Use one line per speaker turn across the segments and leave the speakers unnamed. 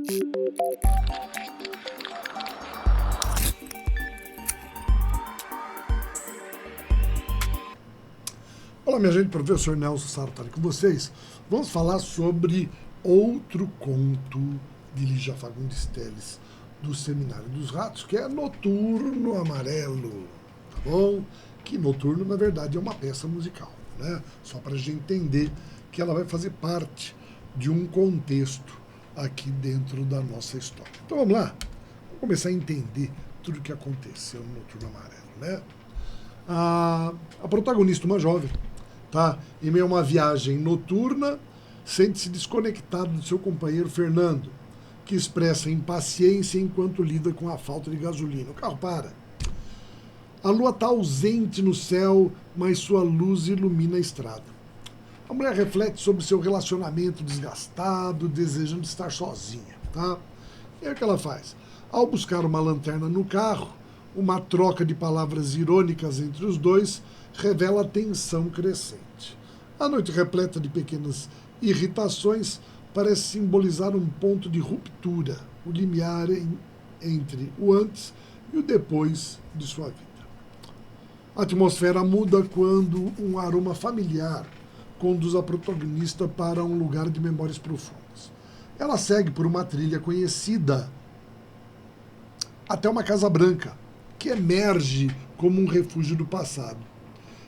Olá, minha gente, professor Nelson Sartori com vocês. Vamos falar sobre outro conto de Lígia Fagundes Telles, do Seminário dos Ratos, que é Noturno Amarelo, tá bom? Que Noturno, na verdade, é uma peça musical, né? Só para a gente entender que ela vai fazer parte de um contexto aqui dentro da nossa história. Então vamos lá, vamos começar a entender tudo o que aconteceu no Noturno Amarelo, né? A protagonista, uma jovem, tá? Em meio a uma viagem noturna, sente-se desconectado do seu companheiro Fernando, que expressa impaciência enquanto lida com a falta de gasolina. O carro para. A lua está ausente no céu, mas sua luz ilumina a estrada. A mulher reflete sobre seu relacionamento desgastado, desejando estar sozinha, tá? E aí o que ela faz? Ao buscar uma lanterna no carro, uma troca de palavras irônicas entre os dois revela a tensão crescente. A noite repleta de pequenas irritações parece simbolizar um ponto de ruptura, o limiar entre o antes e o depois de sua vida. A atmosfera muda quando um aroma familiar conduz a protagonista para um lugar de memórias profundas. Ela segue por uma trilha conhecida até uma casa branca, que emerge como um refúgio do passado.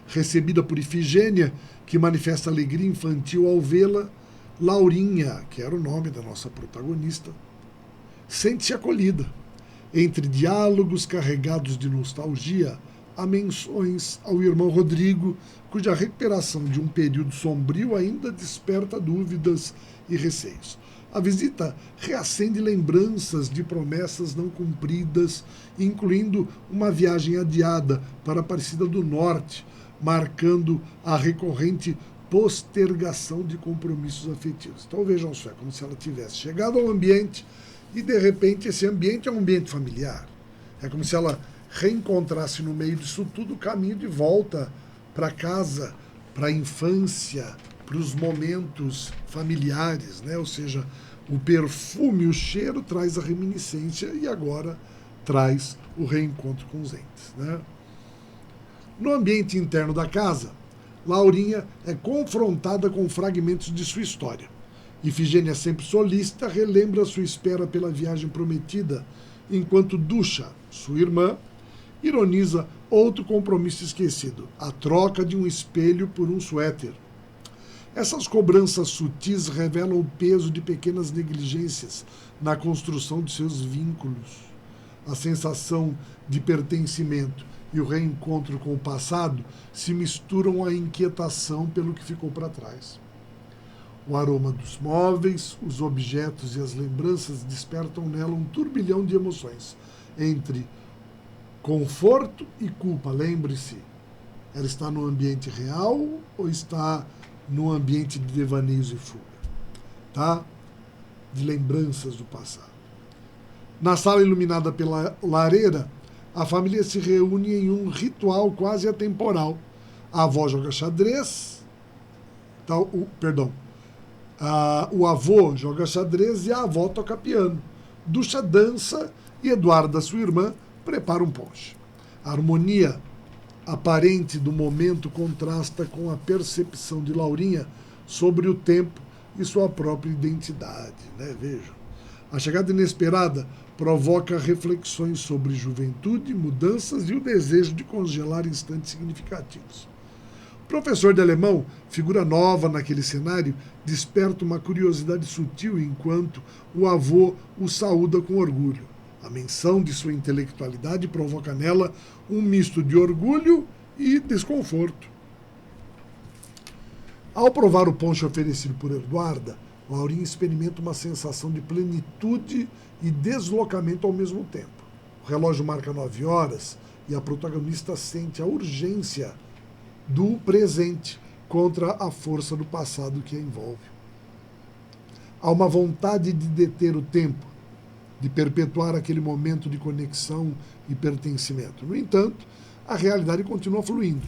Recebida por Ifigênia, que manifesta alegria infantil ao vê-la, Laurinha, que era o nome da nossa protagonista, sente-se acolhida. Entre diálogos carregados de nostalgia, há menções ao irmão Rodrigo, cuja recuperação de um período sombrio ainda desperta dúvidas e receios. A visita reacende lembranças de promessas não cumpridas, incluindo uma viagem adiada para a Aparecida do Norte, marcando a recorrente postergação de compromissos afetivos. Então vejam só, é como se ela tivesse chegado ao ambiente e de repente esse ambiente é um ambiente familiar. É como se ela reencontrasse no meio disso tudo o caminho de volta para casa, para a infância, para os momentos familiares, né? Ou seja, o perfume, o cheiro traz a reminiscência e agora traz o reencontro com os entes, né? No ambiente interno da casa, Laurinha é confrontada com fragmentos de sua história. Ifigênia, sempre solícita, relembra sua espera pela viagem prometida, enquanto Ducha, sua irmã, ironiza outro compromisso esquecido, a troca de um espelho por um suéter. Essas cobranças sutis revelam o peso de pequenas negligências na construção de seus vínculos. A sensação de pertencimento e o reencontro com o passado se misturam à inquietação pelo que ficou para trás. O aroma dos móveis, os objetos e as lembranças despertam nela um turbilhão de emoções, entre conforto e culpa. Lembre-se, ela está no ambiente real ou está no ambiente de devaneios e fuga, tá? De lembranças do passado. Na sala iluminada pela lareira, a família se reúne em um ritual quase atemporal. A avó joga xadrez, tá, o avô joga xadrez e a avó toca piano. Ducha dança e Eduarda, sua irmã, prepara um ponche. A harmonia aparente do momento contrasta com a percepção de Laurinha sobre o tempo e sua própria identidade, né? Vejam. A chegada inesperada provoca reflexões sobre juventude, mudanças e o desejo de congelar instantes significativos. O professor de alemão, figura nova naquele cenário, desperta uma curiosidade sutil enquanto o avô o saúda com orgulho. A menção de sua intelectualidade provoca nela um misto de orgulho e desconforto. Ao provar o ponche oferecido por Eduarda, Laurinha experimenta uma sensação de plenitude e deslocamento ao mesmo tempo. O relógio marca 9 horas e a protagonista sente a urgência do presente contra a força do passado que a envolve. Há uma vontade de deter o tempo, de perpetuar aquele momento de conexão e pertencimento. No entanto, a realidade continua fluindo.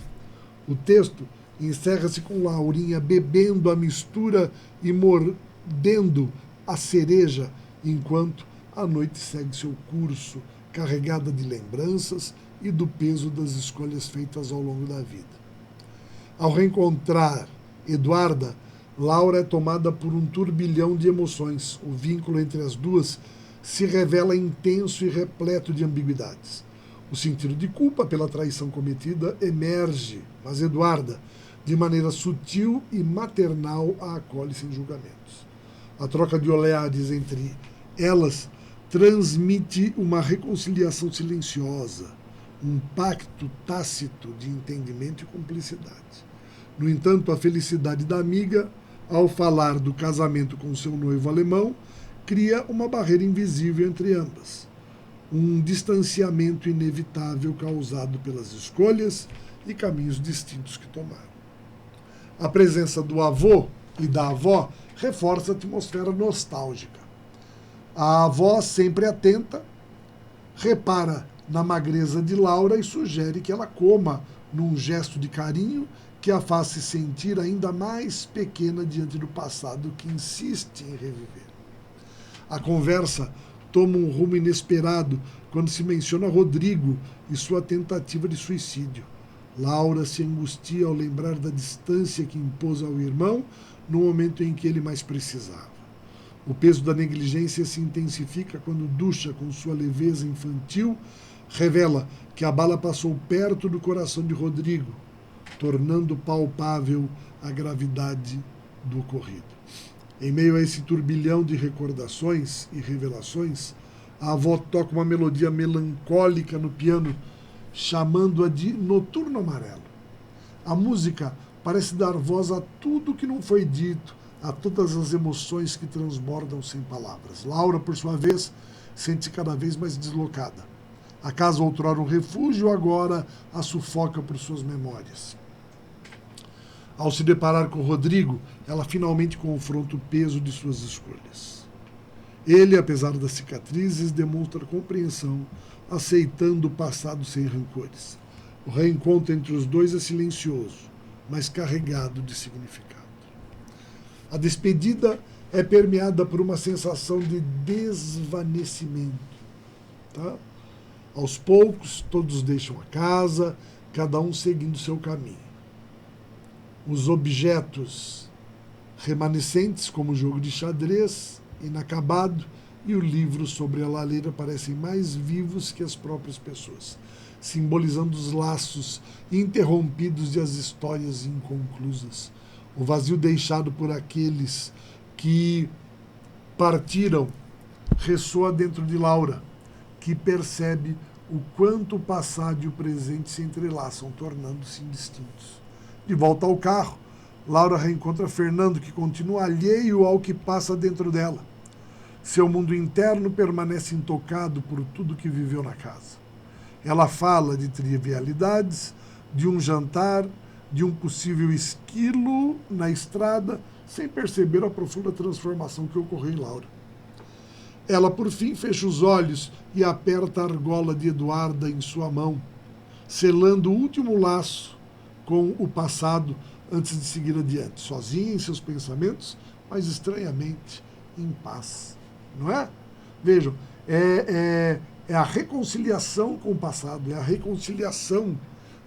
O texto encerra-se com Laurinha bebendo a mistura e mordendo a cereja enquanto a noite segue seu curso, carregada de lembranças e do peso das escolhas feitas ao longo da vida. Ao reencontrar Eduarda, Laura é tomada por um turbilhão de emoções. O vínculo entre as duas se revela intenso e repleto de ambiguidades. O sentido de culpa pela traição cometida emerge, mas Eduarda, de maneira sutil e maternal, a acolhe sem julgamentos. A troca de olhares entre elas transmite uma reconciliação silenciosa, um pacto tácito de entendimento e cumplicidade. No entanto, a felicidade da amiga, ao falar do casamento com seu noivo alemão, cria uma barreira invisível entre ambas, um distanciamento inevitável causado pelas escolhas e caminhos distintos que tomaram. A presença do avô e da avó reforça a atmosfera nostálgica. A avó, sempre atenta, repara na magreza de Laura e sugere que ela coma num gesto de carinho que a faz se sentir ainda mais pequena diante do passado que insiste em reviver. A conversa toma um rumo inesperado quando se menciona Rodrigo e sua tentativa de suicídio. Laura se angustia ao lembrar da distância que impôs ao irmão no momento em que ele mais precisava. O peso da negligência se intensifica quando Ducha, com sua leveza infantil, revela que a bala passou perto do coração de Rodrigo, tornando palpável a gravidade do ocorrido. Em meio a esse turbilhão de recordações e revelações, a avó toca uma melodia melancólica no piano, chamando-a de Noturno Amarelo. A música parece dar voz a tudo que não foi dito, a todas as emoções que transbordam sem palavras. Laura, por sua vez, sente-se cada vez mais deslocada. A casa outrora um refúgio, agora a sufoca por suas memórias. Ao se deparar com Rodrigo, ela finalmente confronta o peso de suas escolhas. Ele, apesar das cicatrizes, demonstra compreensão, aceitando o passado sem rancores. O reencontro entre os dois é silencioso, mas carregado de significado. A despedida é permeada por uma sensação de desvanecimento. Tá? Aos poucos, todos deixam a casa, cada um seguindo seu caminho. Os objetos remanescentes, como o jogo de xadrez, inacabado, e o livro sobre a lareira parecem mais vivos que as próprias pessoas, simbolizando os laços interrompidos e as histórias inconclusas. O vazio deixado por aqueles que partiram ressoa dentro de Laura, que percebe o quanto o passado e o presente se entrelaçam, tornando-se indistintos. De volta ao carro, Laura reencontra Fernando, que continua alheio ao que passa dentro dela. Seu mundo interno permanece intocado por tudo que viveu na casa. Ela fala de trivialidades, de um jantar, de um possível esquilo na estrada, sem perceber a profunda transformação que ocorreu em Laura. Ela, por fim, fecha os olhos e aperta a argola de Eduarda em sua mão, selando o último laço com o passado antes de seguir adiante, sozinha em seus pensamentos, mas estranhamente em paz. Não é? Vejam, é a reconciliação com o passado, é a reconciliação,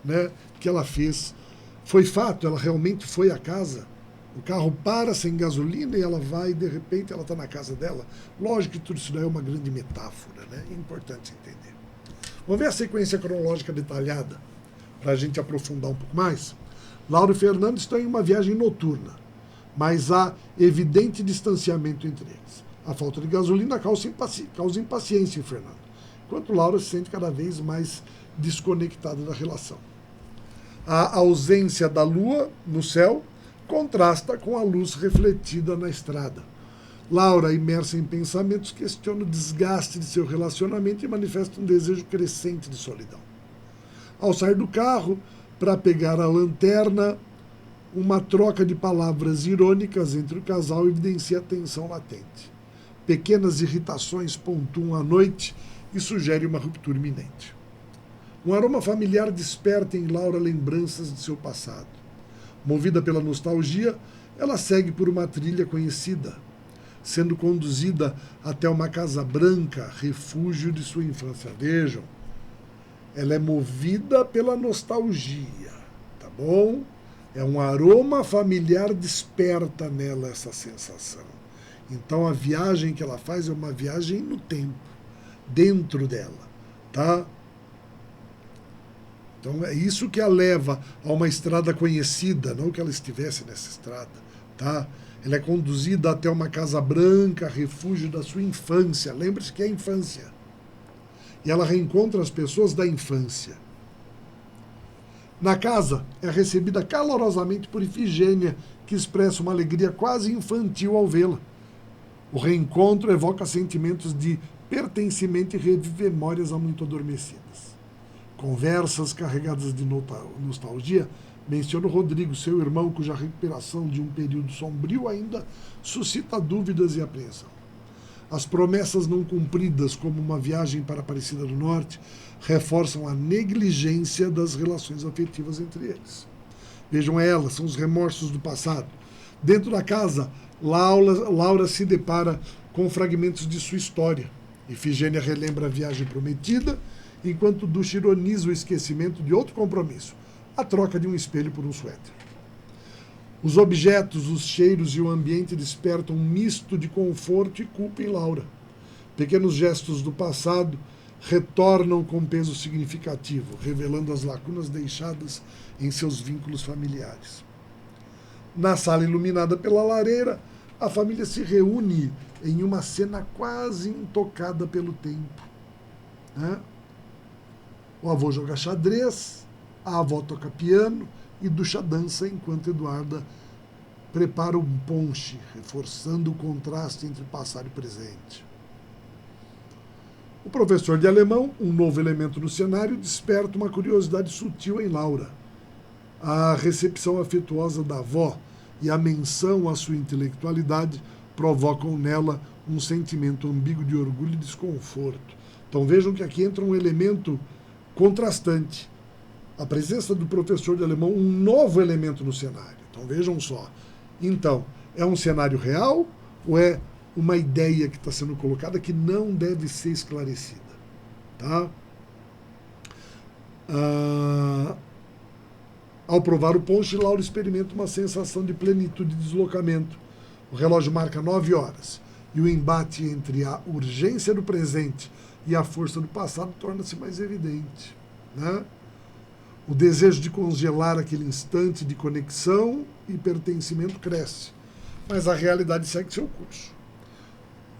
né, que ela fez. Foi fato, ela realmente foi à casa. O carro para sem gasolina e ela vai, e de repente ela está na casa dela. Lógico que tudo isso daí é uma grande metáfora, né? É importante entender. Vamos ver a sequência cronológica detalhada, para a gente aprofundar um pouco mais. Laura e Fernando estão em uma viagem noturna, mas há evidente distanciamento entre eles. A falta de gasolina causa impaciência em Fernando, enquanto Laura se sente cada vez mais desconectada da relação. A ausência da lua no céu contrasta com a luz refletida na estrada. Laura, imersa em pensamentos, questiona o desgaste de seu relacionamento e manifesta um desejo crescente de solidão. Ao sair do carro, para pegar a lanterna, uma troca de palavras irônicas entre o casal evidencia a tensão latente. Pequenas irritações pontuam a noite e sugerem uma ruptura iminente. Um aroma familiar desperta em Laura lembranças de seu passado. Movida pela nostalgia, ela segue por uma trilha conhecida. sendo conduzida até uma casa branca, refúgio de sua infância. Vejam, ela é movida pela nostalgia, tá bom? É um aroma familiar, desperta nela essa sensação. Então a viagem que ela faz é uma viagem no tempo, dentro dela, tá? Então é isso que a leva a uma estrada conhecida, não que ela estivesse nessa estrada, tá? Ela é conduzida até uma casa branca, refúgio da sua infância. Lembre-se que é a infância. E ela reencontra as pessoas da infância. Na casa, é recebida calorosamente por Ifigênia, que expressa uma alegria quase infantil ao vê-la. O reencontro evoca sentimentos de pertencimento e revive memórias há muito adormecidas. Conversas carregadas de nostalgia menciona o Rodrigo, seu irmão, cuja recuperação de um período sombrio ainda suscita dúvidas e apreensão. As promessas não cumpridas, como uma viagem para a Aparecida do Norte, reforçam a negligência das relações afetivas entre eles. Vejam elas, são os remorsos do passado. Dentro da casa, Laura se depara com fragmentos de sua história. Ifigênia relembra a viagem prometida, enquanto Ducha ironiza o esquecimento de outro compromisso, a troca de um espelho por um suéter. Os objetos, os cheiros e o ambiente despertam um misto de conforto e culpa em Laura. Pequenos gestos do passado retornam com peso significativo, revelando as lacunas deixadas em seus vínculos familiares. Na sala iluminada pela lareira, a família se reúne em uma cena quase intocada pelo tempo. Né? O avô joga xadrez, a avó toca piano e Ducha dança enquanto Eduarda prepara um ponche, reforçando o contraste entre passado e presente. O professor de alemão, um novo elemento no cenário, desperta uma curiosidade sutil em Laura. A recepção afetuosa da avó e a menção à sua intelectualidade provocam nela um sentimento ambíguo de orgulho e desconforto. Então vejam que aqui entra um elemento contrastante. A presença do professor de alemão, um novo elemento no cenário. Então vejam só. Então, é um cenário real ou é uma ideia que está sendo colocada que não deve ser esclarecida? Tá? Ao provar o ponche, Laura experimenta uma sensação de plenitude e deslocamento. O relógio marca 9 horas e o embate entre a urgência do presente e a força do passado torna-se mais evidente. Né? O desejo de congelar aquele instante de conexão e pertencimento cresce, mas a realidade segue seu curso.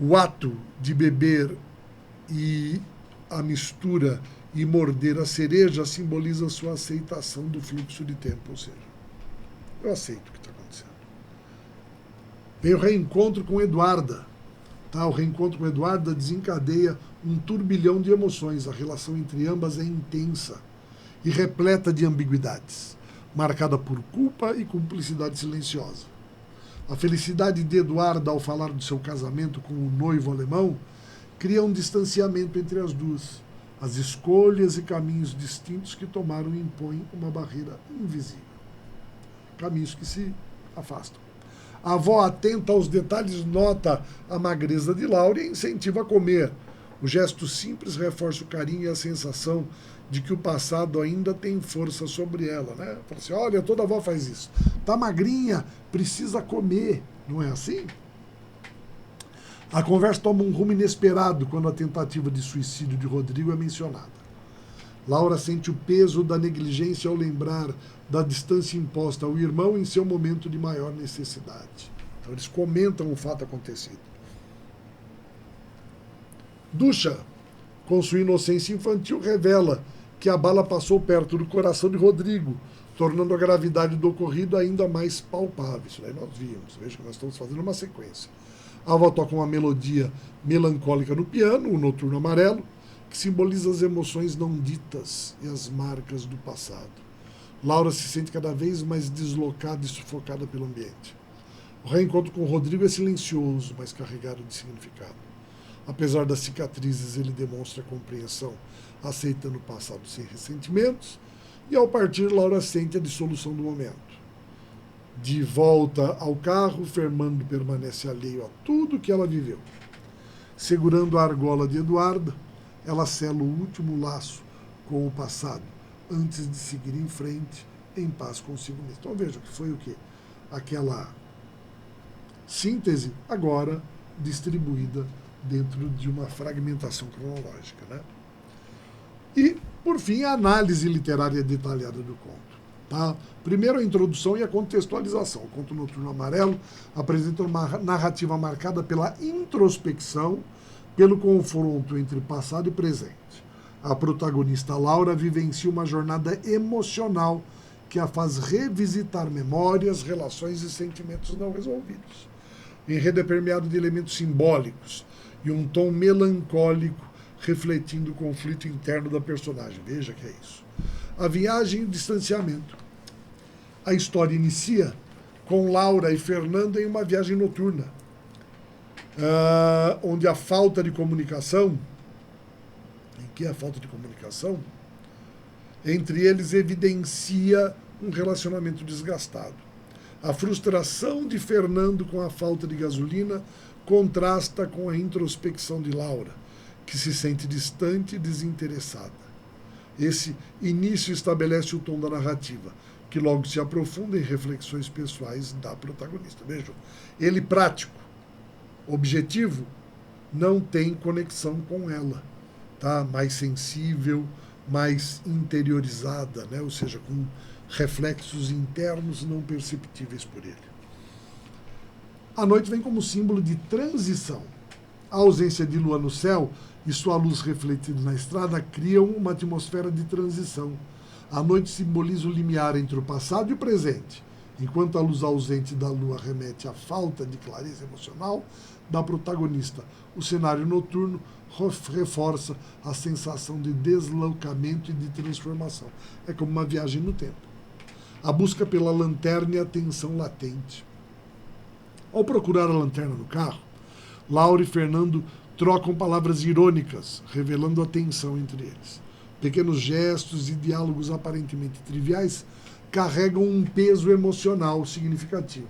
O ato de beber e a mistura e morder a cereja simboliza sua aceitação do fluxo de tempo, ou seja, eu aceito o que está acontecendo. Vem o reencontro com Eduarda. Tá? O reencontro com Eduarda desencadeia um turbilhão de emoções. A relação entre ambas é intensa e repleta de ambiguidades, marcada por culpa e cumplicidade silenciosa. A felicidade de Eduarda ao falar do seu casamento com o noivo alemão cria um distanciamento entre as duas. As escolhas e caminhos distintos que tomaram impõem uma barreira invisível. Caminhos que se afastam. A avó, atenta aos detalhes, nota a magreza de Laura e incentiva a comer. O gesto simples reforça o carinho e a sensação de que o passado ainda tem força sobre ela, né? Fala assim, olha, toda avó faz isso. Tá magrinha, precisa comer. Não é assim? A conversa toma um rumo inesperado quando a tentativa de suicídio de Rodrigo é mencionada. Laura sente o peso da negligência ao lembrar da distância imposta ao irmão em seu momento de maior necessidade. Então eles comentam o fato acontecido. Ducha, com sua inocência infantil, revela que a bala passou perto do coração de Rodrigo, tornando a gravidade do ocorrido ainda mais palpável. Isso daí nós vimos. Veja que nós estamos fazendo uma sequência. A avó toca uma melodia melancólica no piano, o Noturno Amarelo, que simboliza as emoções não ditas e as marcas do passado. Laura se sente cada vez mais deslocada e sufocada pelo ambiente. O reencontro com Rodrigo é silencioso, mas carregado de significado. Apesar das cicatrizes, ele demonstra compreensão, aceitando o passado sem ressentimentos, e ao partir, Laura sente a dissolução do momento. De volta ao carro, Fernando permanece alheio a tudo que ela viveu. Segurando a argola de Eduarda, ela sela o último laço com o passado, antes de seguir em frente, em paz consigo mesma. Então veja que foi o quê? Aquela síntese, agora distribuída dentro de uma fragmentação cronológica, né? E, por fim, a análise literária detalhada do conto. Tá? Primeiro, a introdução e a contextualização. O Conto Noturno Amarelo apresenta uma narrativa marcada pela introspecção, pelo confronto entre passado e presente. A protagonista Laura vivencia uma jornada emocional que a faz revisitar memórias, relações e sentimentos não resolvidos. O enredo é permeado de elementos simbólicos e um tom melancólico refletindo o conflito interno da personagem. Veja que é isso. A viagem e o distanciamento. A história inicia com Laura e Fernando em uma viagem noturna, onde a falta de comunicação, entre eles evidencia um relacionamento desgastado. A frustração de Fernando com a falta de gasolina contrasta com a introspecção de Laura, que se sente distante e desinteressada. Esse início estabelece o tom da narrativa, que logo se aprofunda em reflexões pessoais da protagonista. Vejam, ele prático, objetivo, não tem conexão com ela, tá? Mais sensível, mais interiorizada, né? Ou seja, com reflexos internos não perceptíveis por ele. A noite vem como símbolo de transição. A ausência de lua no céu e sua luz refletida na estrada criam uma atmosfera de transição. A noite simboliza o limiar entre o passado e o presente, enquanto a luz ausente da lua remete à falta de clareza emocional da protagonista. O cenário noturno reforça a sensação de deslocamento e de transformação. É como uma viagem no tempo. A busca pela lanterna e a tensão latente. Ao procurar a lanterna no carro, Laura e Fernando trocam palavras irônicas, revelando a tensão entre eles. Pequenos gestos e diálogos aparentemente triviais carregam um peso emocional significativo,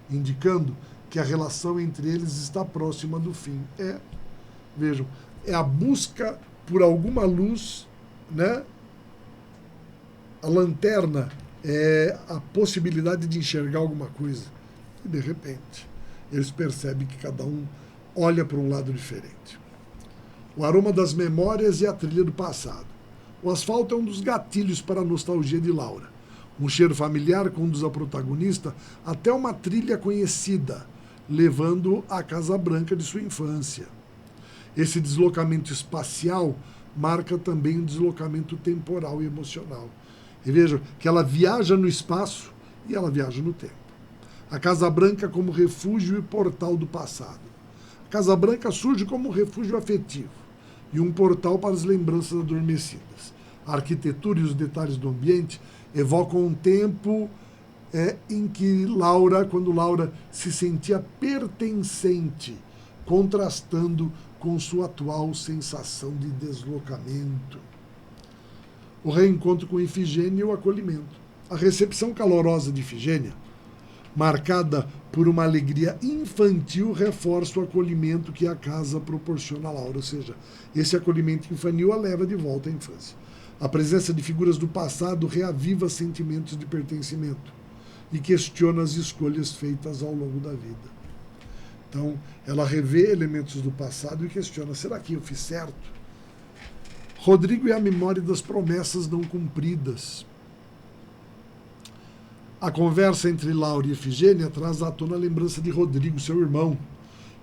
indicando que a relação entre eles está próxima do fim. Vejam, é a busca por alguma luz, né? A lanterna é a possibilidade de enxergar alguma coisa. E, de repente, eles percebem que cada um olha para um lado diferente. O aroma das memórias e a trilha do passado. O asfalto é um dos gatilhos para a nostalgia de Laura. Um cheiro familiar conduz a protagonista até uma trilha conhecida, levando à Casa Branca de sua infância. Esse deslocamento espacial marca também um deslocamento temporal e emocional. E vejam que ela viaja no espaço e ela viaja no tempo. A Casa Branca como refúgio e portal do passado. A Casa Branca surge como um refúgio afetivo e um portal para as lembranças adormecidas. A arquitetura e os detalhes do ambiente evocam um tempo em que quando Laura se sentia pertencente, contrastando com sua atual sensação de deslocamento. O reencontro com Ifigênia e o acolhimento. A recepção calorosa de Ifigênia, marcada por uma alegria infantil, reforça o acolhimento que a casa proporciona a Laura, ou seja, esse acolhimento infantil a leva de volta à infância. A presença de figuras do passado reaviva sentimentos de pertencimento e questiona as escolhas feitas ao longo da vida. Então, ela revê elementos do passado e questiona, será que eu fiz certo? Rodrigo é a memória das promessas não cumpridas. A conversa entre Laura e Ifigênia traz à tona a lembrança de Rodrigo, seu irmão,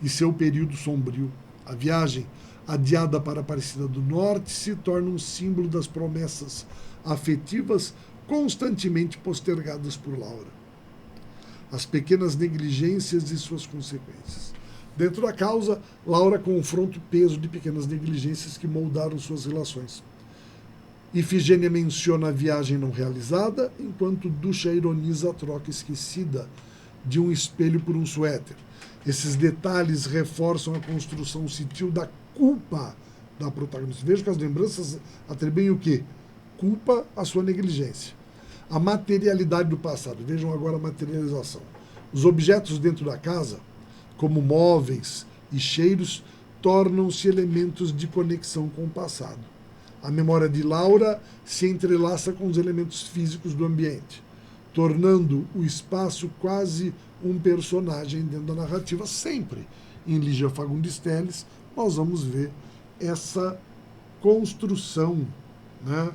e seu período sombrio. A viagem, adiada para a Aparecida do Norte, se torna um símbolo das promessas afetivas constantemente postergadas por Laura. As pequenas negligências e suas consequências. Dentro da causa, Laura confronta o peso de pequenas negligências que moldaram suas relações. Ifigênia menciona a viagem não realizada, enquanto Ducha ironiza a troca esquecida de um espelho por um suéter. Esses detalhes reforçam a construção sutil da culpa da protagonista. Veja que as lembranças atribuem o quê? Culpa à sua negligência. A materialidade do passado. Vejam agora a materialização. Os objetos dentro da casa, como móveis e cheiros, tornam-se elementos de conexão com o passado. A memória de Laura se entrelaça com os elementos físicos do ambiente, tornando o espaço quase um personagem dentro da narrativa. Sempre em Lígia Fagundes Telles nós vamos ver essa construção, né,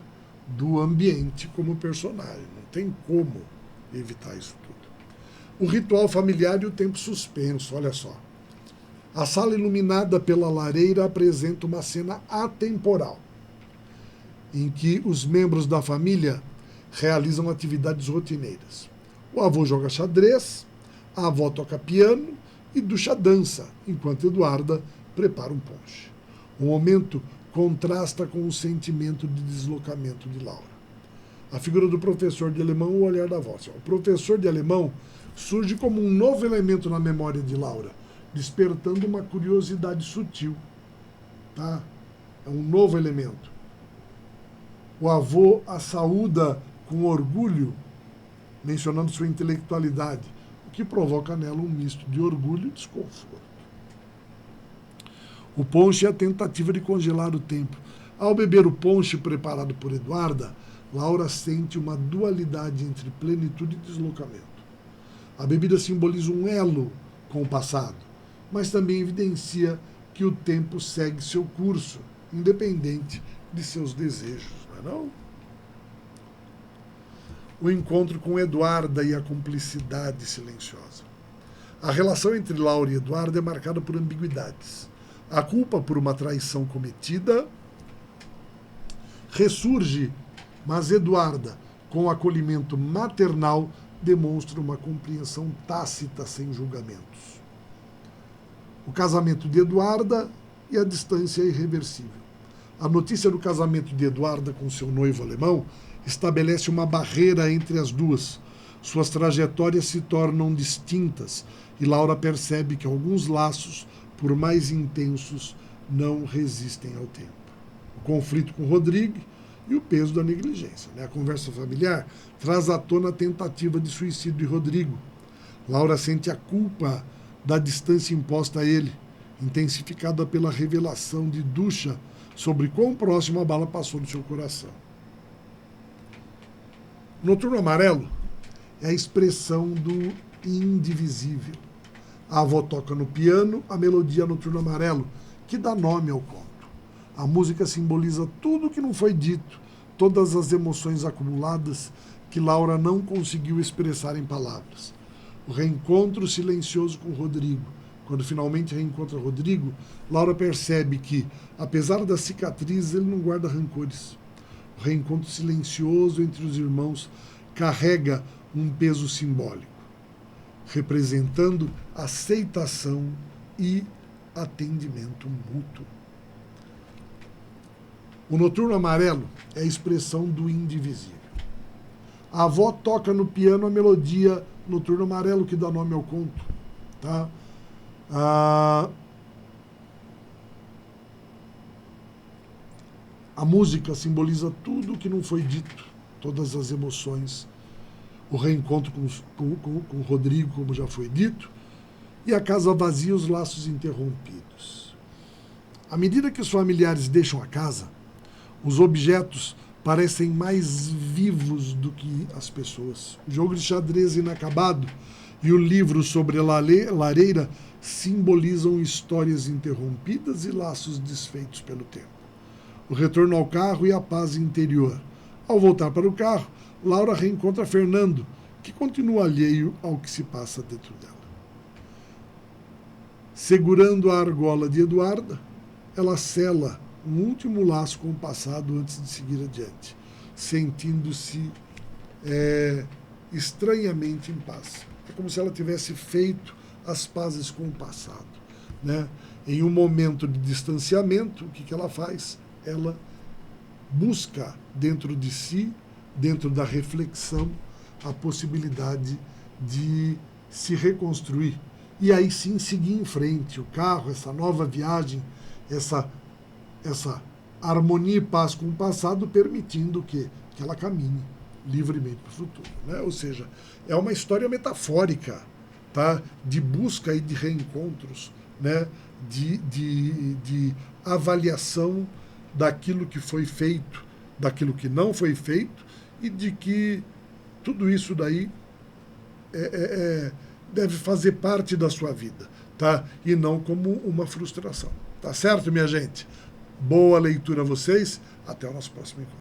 do ambiente como personagem. Não tem como evitar isso tudo. O ritual familiar e o tempo suspenso, olha só. A sala iluminada pela lareira apresenta uma cena atemporal, em que os membros da família realizam atividades rotineiras. O avô joga xadrez, a avó toca piano e Ducha dança, enquanto Eduarda prepara um ponche. O momento contrasta com o sentimento de deslocamento de Laura. A figura do professor de alemão e o olhar da avó. O professor de alemão surge como um novo elemento na memória de Laura, despertando uma curiosidade sutil. Tá? É um novo elemento. O avô a saúda com orgulho, mencionando sua intelectualidade, o que provoca nela um misto de orgulho e desconforto. O ponche é a tentativa de congelar o tempo. Ao beber o ponche preparado por Eduarda, Laura sente uma dualidade entre plenitude e deslocamento. A bebida simboliza um elo com o passado, mas também evidencia que o tempo segue seu curso, independente de seus desejos, não é não? O encontro com Eduarda e a cumplicidade silenciosa. A relação entre Laura e Eduarda é marcada por ambiguidades. A culpa por uma traição cometida ressurge, mas Eduarda, com acolhimento maternal, demonstra uma compreensão tácita sem julgamentos. O casamento de Eduarda e a distância é irreversível. A notícia do casamento de Eduarda com seu noivo alemão estabelece uma barreira entre as duas. Suas trajetórias se tornam distintas e Laura percebe que alguns laços, por mais intensos, não resistem ao tempo. O conflito com Rodrigo e o peso da negligência. A conversa familiar traz à tona a tentativa de suicídio de Rodrigo. Laura sente a culpa da distância imposta a ele, intensificada pela revelação de Ducha sobre quão próximo a bala passou do seu coração. Noturno Amarelo é a expressão do indivisível. A avó toca no piano a melodia Noturno Amarelo, que dá nome ao conto. A música simboliza tudo o que não foi dito, todas as emoções acumuladas que Laura não conseguiu expressar em palavras. O reencontro silencioso com Rodrigo. Quando finalmente reencontra Rodrigo, Laura percebe que, apesar das cicatrizes, ele não guarda rancores. O reencontro silencioso entre os irmãos carrega um peso simbólico, representando aceitação e atendimento mútuo. O Noturno Amarelo é a expressão do indivisível. A avó toca no piano a melodia Noturno Amarelo, que dá nome ao conto. Tá? A música simboliza tudo o que não foi dito, todas as emoções. O reencontro com o Rodrigo, como já foi dito, e a casa vazia, os laços interrompidos. À medida que os familiares deixam a casa, os objetos parecem mais vivos do que as pessoas. O jogo de xadrez inacabado e o livro sobre a lareira simbolizam histórias interrompidas e laços desfeitos pelo tempo. O retorno ao carro e a paz interior. Ao voltar para o carro, Laura reencontra Fernando, que continua alheio ao que se passa dentro dela. Segurando a argola de Eduarda, ela sela um último laço com o passado antes de seguir adiante, sentindo-se estranhamente em paz. É como se ela tivesse feito as pazes com o passado. Né? Em um momento de distanciamento, o que ela faz? Ela busca dentro de si, dentro da reflexão, a possibilidade de se reconstruir. E aí sim seguir em frente. O carro, essa nova viagem, essa harmonia e paz com o passado, permitindo que ela caminhe livremente para o futuro. Né? Ou seja, é uma história metafórica, tá? De busca e de reencontros, né? de avaliação daquilo que foi feito, daquilo que não foi feito, e de que tudo isso daí deve fazer parte da sua vida, tá? E não como uma frustração. Tá certo, minha gente? Boa leitura a vocês. Até o nosso próximo encontro.